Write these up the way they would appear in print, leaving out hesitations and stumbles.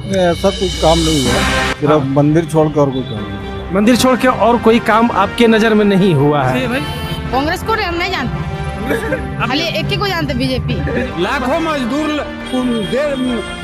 ऐसा कुछ काम नहीं हुआ, सिर्फ मंदिर छोड़कर और कोई काम नहीं। मंदिर छोड़ के और कोई काम आपके नजर में नहीं हुआ है? कांग्रेस को हम नहीं जानते, खाली एक ही को जानते, बीजेपी। लाखों मजदूर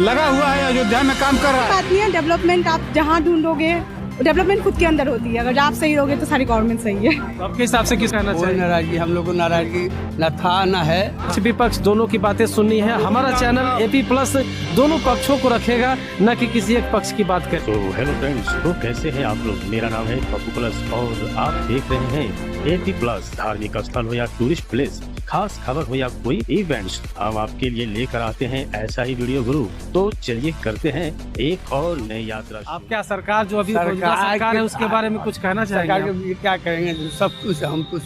लगा हुआ है, अयोध्या में काम कर रहा है। बात नहीं है, डेवलपमेंट आप जहाँ ढूंढोगे डेवलपमेंट खुद के अंदर होती है। अगर आप सही रहोगे तो सारी गवर्नमेंट सही है। तो आपके हिसाब से किस कहना चाहिए? नाराजगी, हम लोग को नाराजगी न था न है। विपक्ष दोनों की बातें सुननी है। हमारा चैनल एपी प्लस दोनों पक्षों को रखेगा, न कि किसी एक पक्ष की बात करे। तो हेलो फ्रेंड्स, तो कैसे हैं आप लोग? मेरा नाम है पप्पू प्लस और आप देख रहे हैं एपी प्लस। धार्मिक स्थल हो या टूरिस्ट प्लेस, खास खबर हो या कोई इवेंट्स, हम आपके लिए लेकर आते हैं ऐसा ही वीडियो गुरु। तो चलिए करते हैं एक और नई यात्रा। आप क्या सरकार जो अभी सरकार है उसके बारे में कुछ कहना सरकार चाहेंगे? के क्या करेंगे, सब कुछ हम कुछ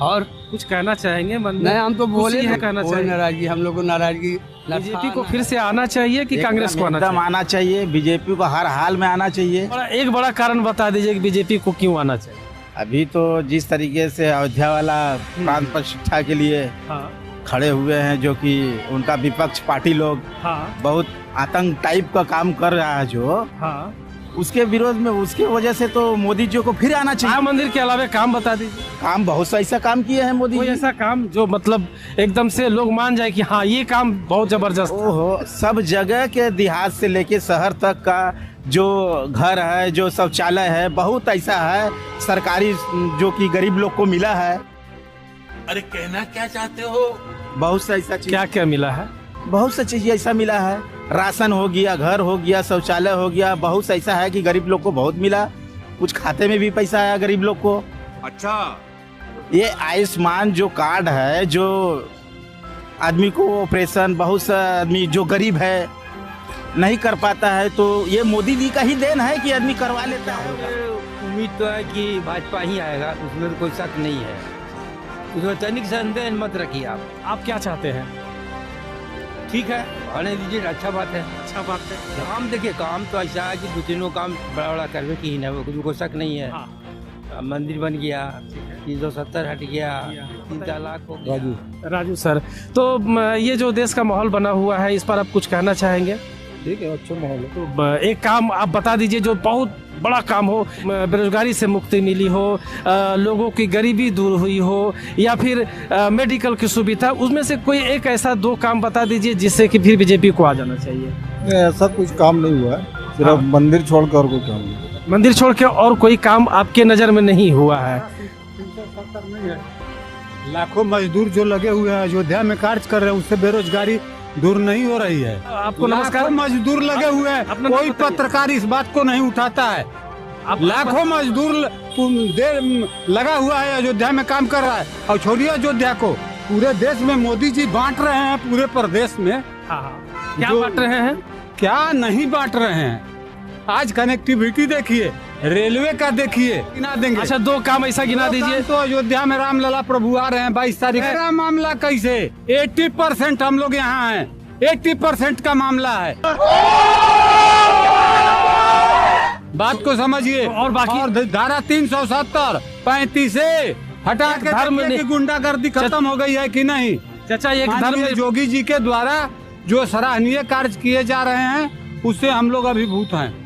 और कुछ कहना चाहेंगे? नहीं, हम तो बोले है कहना चाहिए। नाराजगी, हम लोग को नाराजगी बीजेपी को फिर से आना चाहिए कि कांग्रेस को आना चाहिए? आना चाहिए, बीजेपी को हर हाल में आना चाहिए। एक बड़ा कारण बता दीजिए कि बीजेपी को क्यों आना चाहिए? अभी तो जिस तरीके से अयोध्या वाला प्रांत प्रतिष्ठा के लिए खड़े हुए हैं, जो कि उनका विपक्ष पार्टी लोग बहुत आतंक टाइप का काम कर रहा है, जो उसके विरोध में, उसके वजह से तो मोदी जी को फिर आना चाहिए। राम मंदिर के अलावा काम बता दीजिए। काम बहुत सा ऐसा काम किए हैं मोदी कोई जी। ऐसा काम जो मतलब एकदम से लोग मान जाए कि हाँ ये काम बहुत जबरदस्त। ओहो, सब जगह के देहात से लेके शहर तक का जो घर है, जो शौचालय है, बहुत ऐसा है सरकारी जो कि गरीब लोग को मिला है। अरे कहना क्या चाहते हो? बहुत सा ऐसा चीज, क्या क्या मिला है? बहुत सा चीज ऐसा मिला है। राशन हो गया, घर हो गया, शौचालय हो गया, बहुत सा ऐसा है कि गरीब लोग को बहुत मिला। कुछ खाते में भी पैसा आया गरीब लोग को। अच्छा, ये आयुष्मान जो कार्ड है, जो आदमी को ऑपरेशन, बहुत सा आदमी जो गरीब है नहीं कर पाता है, तो ये मोदी जी का ही देन है कि आदमी करवा लेता है। उम्मीद तो है कि भाजपा ही आएगा, उसमें तो कोई शक नहीं है। उसमें तनिक संदेह मत रखिए। आप क्या चाहते हैं? ठीक है, आने दीजिए, अच्छा बात है। अच्छा बात है। काम देखिए, काम तो ऐसा है कि दो तीनों काम बड़ा बड़ा करने की ही ना, कोई शक नहीं है। मंदिर बन गया, 370 हट गया, 3 तलाक हो गया। राजू सर, तो ये जो देश का माहौल बना हुआ है, इस पर आप कुछ कहना चाहेंगे? ठीक है, अच्छा माहौल है। तो एक काम आप बता दीजिए जो बहुत बड़ा काम हो, बेरोजगारी से मुक्ति मिली हो, लोगों की गरीबी दूर हुई हो, या फिर मेडिकल की सुविधा, उसमें से कोई एक ऐसा दो काम बता दीजिए जिससे कि फिर बीजेपी को आ जाना चाहिए। ऐसा कुछ काम नहीं हुआ है, सिर्फ मंदिर छोड़कर और कोई काम नहीं। मंदिर छोड़ के और कोई काम आपके नजर में नहीं हुआ है? लाखों मजदूर जो लगे हुए हैं अयोध्या में कार्य कर रहे हैं, उससे बेरोजगारी दूर नहीं हो रही है। आपको नमस्कार। मजदूर लगे हुए हैं, कोई पत्रकार इस बात को नहीं उठाता है। लाखों मजदूर लगा हुआ है, अयोध्या में काम कर रहा है। और छोड़िए अयोध्या को, पूरे देश में मोदी जी बांट रहे हैं, पूरे प्रदेश में। क्या बांट रहे हैं? क्या नहीं बांट रहे हैं? आज कनेक्टिविटी देखिए, रेलवे का देखिए, गिना देंगे। अच्छा, दो काम ऐसा गिना दीजिए। तो अयोध्या में रामलला प्रभु आ रहे हैं 22 तारीख। मेरा मामला कैसे? 80% हम लोग यहाँ हैं, 80% का मामला है। बात को समझिए। और बाकी और धारा 370, 35 से हटा के धर्म की गुंडागर्दी खत्म हो गई है कि नहीं? चाचा, एक धर्म योगी जी के द्वारा जो सराहनीय कार्य किए जा रहे हैं, उससे हम लोग अभिभूत हैं।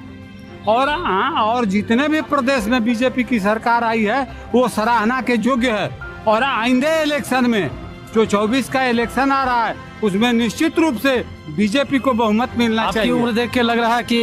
और जितने भी प्रदेश में बीजेपी की सरकार आई है, वो सराहना के योग्य है। और आइंदे इलेक्शन में जो 24 का इलेक्शन आ रहा है, उसमें निश्चित रूप से बीजेपी को बहुमत मिलना चाहिए। आपकी उम्र देख के लग रहा है कि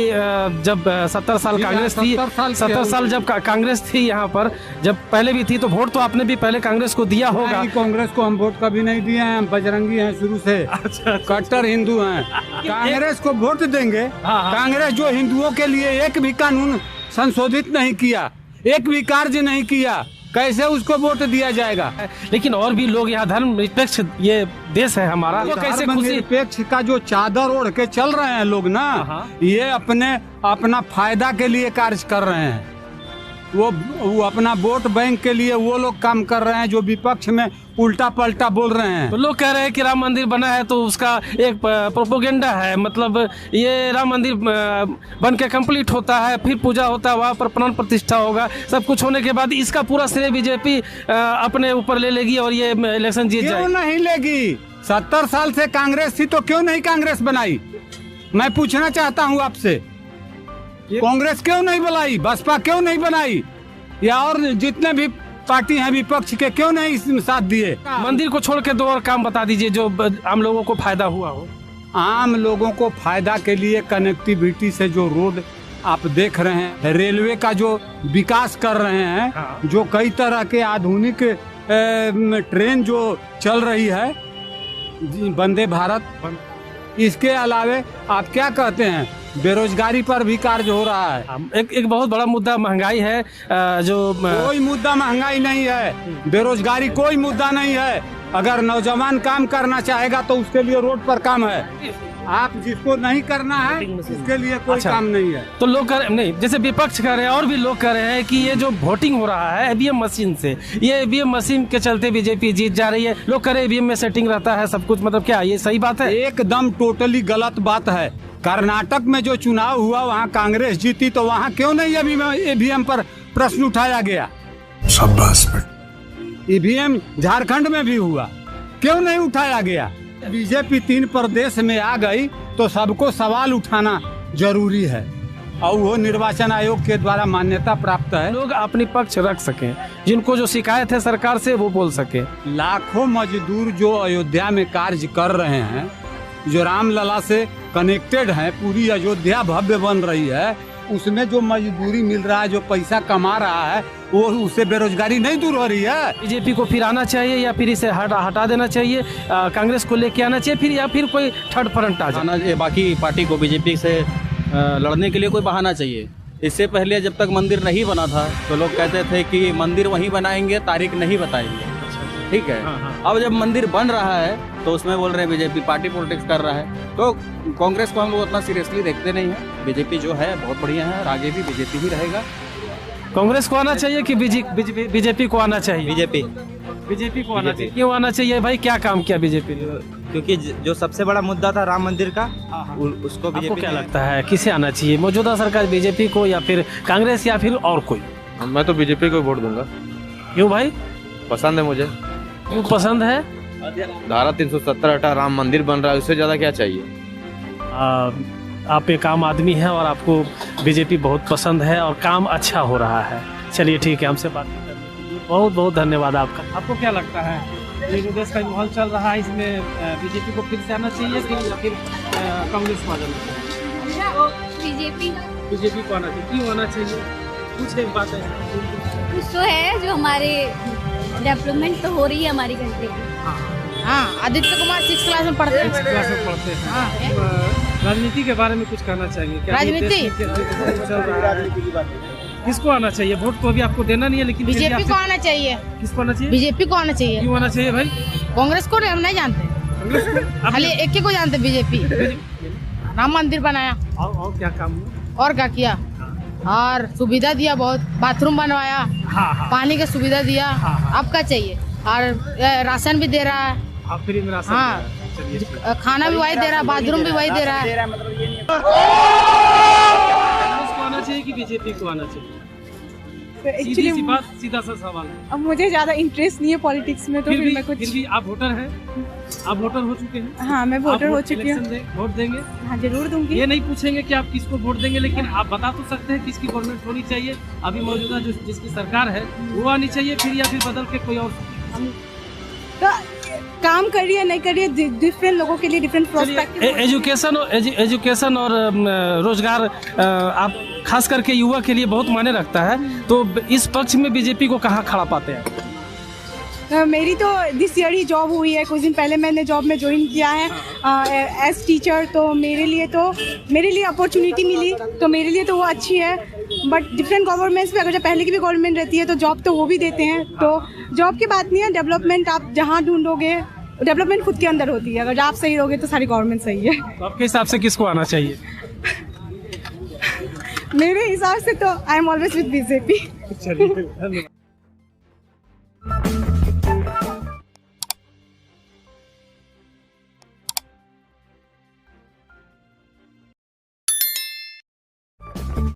जब 70 साल कांग्रेस थी, 70 साल जब कांग्रेस थी यहाँ पर, जब पहले भी थी, तो वोट तो आपने भी पहले कांग्रेस को दिया होगा। कांग्रेस को हम वोट कभी नहीं दिए हैं, हम बजरंगी हैं शुरू से। अच्छा, कट्टर हिंदू हैं। कांग्रेस को वोट देंगे। कांग्रेस जो हिंदुओं के लिए एक भी कानून संशोधित नहीं किया, एक भी कार्य नहीं किया, कैसे उसको वोट दिया जाएगा? लेकिन और भी लोग यहाँ धर्म निरपेक्ष ये देश है हमारा, वो कैसे खुशी? निरपेक्ष का जो चादर ओढ़ के चल रहे हैं लोग ना, ये अपना फायदा के लिए कार्य कर रहे हैं। वो अपना वोट बैंक के लिए वो लोग काम कर रहे हैं जो विपक्ष में उल्टा पलटा बोल रहे हैं। तो लोग कह रहे हैं कि राम मंदिर बना है तो उसका एक प्रोपोगेंडा है, मतलब ये राम मंदिर बन के कंप्लीट होता है, फिर पूजा होता है, वहाँ पर प्राण प्रतिष्ठा होगा, सब कुछ होने के बाद इसका पूरा श्रेय बीजेपी अपने ऊपर ले लेगी और ये इलेक्शन जीत जाएगी। क्यों नहीं लेगी? 70 साल से कांग्रेस थी तो क्यों नहीं कांग्रेस बनाई? मैं पूछना चाहता हूँ आपसे, कांग्रेस क्यों नहीं बुलाई, बसपा क्यों नहीं बनाई, या और जितने भी पार्टी हैं विपक्ष के क्यों नहीं इसमें साथ दिए? मंदिर को छोड़ के दो और काम बता दीजिए जो आम लोगों को फायदा हुआ हो। आम लोगों को फायदा के लिए कनेक्टिविटी से जो रोड आप देख रहे हैं, रेलवे का जो विकास कर रहे हैं, हाँ। जो कई तरह के आधुनिक ट्रेन जो चल रही है, वंदे भारत, इसके अलावे आप क्या कहते हैं, बेरोजगारी पर भी कार्य हो रहा है। एक बहुत बड़ा मुद्दा महंगाई है, जो कोई मुद्दा महंगाई नहीं है, बेरोजगारी कोई मुद्दा नहीं है। अगर नौजवान काम करना चाहेगा तो उसके लिए रोड पर काम है। आप जिसको नहीं करना है उसके लिए कोई अच्छा। काम नहीं है। तो लोग नहीं, जैसे विपक्ष कर रहे हैं और भी लोग कर रहे हैं कि ये जो वोटिंग हो रहा है ईवीएम मशीन से, ये ईवीएम मशीन के चलते बीजेपी जीत जा रही है। लोग कह रहे ईवीएम में सेटिंग रहता है सब कुछ, मतलब क्या ये सही बात है? एकदम टोटली गलत बात है। कर्नाटक में जो चुनाव हुआ वहाँ कांग्रेस जीती, तो वहाँ क्यों नहीं ईवीएम पर प्रश्न उठाया गया? ईवीएम झारखंड में भी हुआ, क्यों नहीं उठाया गया? बीजेपी 3 प्रदेश में आ गई तो सबको सवाल उठाना जरूरी है, और वो निर्वाचन आयोग के द्वारा मान्यता प्राप्त है। लोग अपनी पक्ष रख सकें, जिनको जो शिकायत है सरकार से वो बोल सके। लाखों मजदूर जो अयोध्या में कार्य कर रहे हैं, जो रामलला से कनेक्टेड है, पूरी अयोध्या भव्य बन रही है, उसमें जो मजदूरी मिल रहा है, जो पैसा कमा रहा है, वो उससे बेरोजगारी नहीं दूर हो रही है। बीजेपी को फिर आना चाहिए या फिर इसे हटा देना चाहिए, कांग्रेस को लेके आना चाहिए फिर, या फिर कोई थर्ड फ्रंट आ जाए? बाकी पार्टी को बीजेपी से लड़ने के लिए कोई बहाना चाहिए। इससे पहले जब तक मंदिर नहीं बना था तो लोग कहते थे कि मंदिर वहीं बनाएंगे, तारीख नहीं बताएंगे, ठीक है। अब जब मंदिर बन रहा है तो उसमें बोल रहे हैं बीजेपी पार्टी पॉलिटिक्स कर रहा है। तो कांग्रेस को हम लोग उतना सीरियसली देखते नहीं है। बीजेपी जो है बहुत बढ़िया है और आगे भी बीजेपी ही रहेगा। कांग्रेस को आना चाहिए कि बीजेपी को आना चाहिए? बीजेपी को आना चाहिए। क्यों आना चाहिए भाई, क्या काम किया बीजेपी ने? क्योंकि जो सबसे बड़ा मुद्दा था राम मंदिर का, उसको बीजेपी। क्या लगता है किसे आना चाहिए, मौजूदा सरकार बीजेपी को या फिर कांग्रेस या फिर और कोई? मैं तो बीजेपी को वोट दूंगा। क्यों भाई? पसंद है मुझे। क्यों पसंद है? धारा 370 हटा, राम मंदिर बन रहा है, उससे ज्यादा क्या चाहिए? आप एक आम आदमी हैं और आपको बीजेपी बहुत पसंद है और काम अच्छा हो रहा है। चलिए ठीक है, हमसे बात करने के लिए बहुत बहुत धन्यवाद आपका। आपको क्या लगता है, ये जो देश का माहौल चल रहा है, इसमें बीजेपी को फिर से आना चाहिए या फिर कांग्रेस को आ जाना चाहिए? बीजेपी को आना चाहिए। क्यों आना चाहिए? कुछ एक बात है, कुछ तो है जो हमारे डेवलपमेंट तो हो रही है हमारी कंट्री की। हाँ, आदित्य कुमार 6 क्लास में पढ़ते हैं। 6 क्लास में पढ़ते हैं। हाँ। राजनीति के बारे में कुछ कहना चाहिए क्या? राजनीति किसको आना चाहिए? वोट तो अभी आपको देना नहीं है, लेकिन बीजेपी को आना चाहिए। किसको आना चाहिए? बीजेपी को आना चाहिए। क्यों आना चाहिए भाई? कांग्रेस को हम नहीं जानते, खाली एक ही को जानते, बीजेपी। राम मंदिर बनाया और क्या काम हुआ? और क्या किया? और सुविधा दिया, बहुत बाथरूम बनवाया, पानी की सुविधा दिया। अब क्या चाहिए? और राशन भी दे रहा है। फ्री में राशन? हाँ, खाना भी वही दे रहा है, बाथरूम भी वही दे रहा है। कांग्रेस को आना चाहिए कि बीजेपी को आना चाहिए? एक्चुअली सीधा सा सवाल। अब मुझे ज्यादा इंटरेस्ट नहीं है पॉलिटिक्स में, तो फिर मैं कुछ। फिर भी आप वोटर हैं, आप वोटर हो चुके हैं? हाँ, मैं वोटर हो चुकी हूँ। वोट देंगे? हाँ, जरूर दूंगी। ये नहीं पूछेंगे कि आप किसको वोट देंगे, लेकिन आप बता तो सकते हैं किसकी गवर्नमेंट होनी चाहिए। अभी मौजूदा जिसकी सरकार है वो आनी चाहिए फिर, या फिर बदल के कोई और? तो काम कर रही है नहीं कर रही है, डिफरेंट लोगों के लिए डिफरेंट प्रोस्पेक्टिव। एजुकेशन और रोजगार आप खास करके युवा के लिए बहुत मायने रखता है, तो इस पक्ष में बीजेपी को कहाँ खड़ा पाते हैं? मेरी तो दिस ईयर ही जॉब हुई है, कुछ दिन पहले मैंने जॉब में ज्वाइन किया है एज टीचर। तो मेरे लिए अपॉर्चुनिटी मिली, तो मेरे लिए तो वो अच्छी है। बट डिफरेंट गवर्नमेंट्स में, अगर जब पहले की भी गवर्नमेंट रहती है तो जॉब तो वो भी देते हैं। तो जॉब की बात नहीं है, डेवलपमेंट आप जहाँ ढूंढोगे, डेवलपमेंट खुद के अंदर होती है। अगर आप सही रहोगे तो सारी गवर्नमेंट सही है। तो आपके हिसाब से किसको आना चाहिए? मेरे हिसाब से तो I am always with BJP. चलिए धन्यवाद।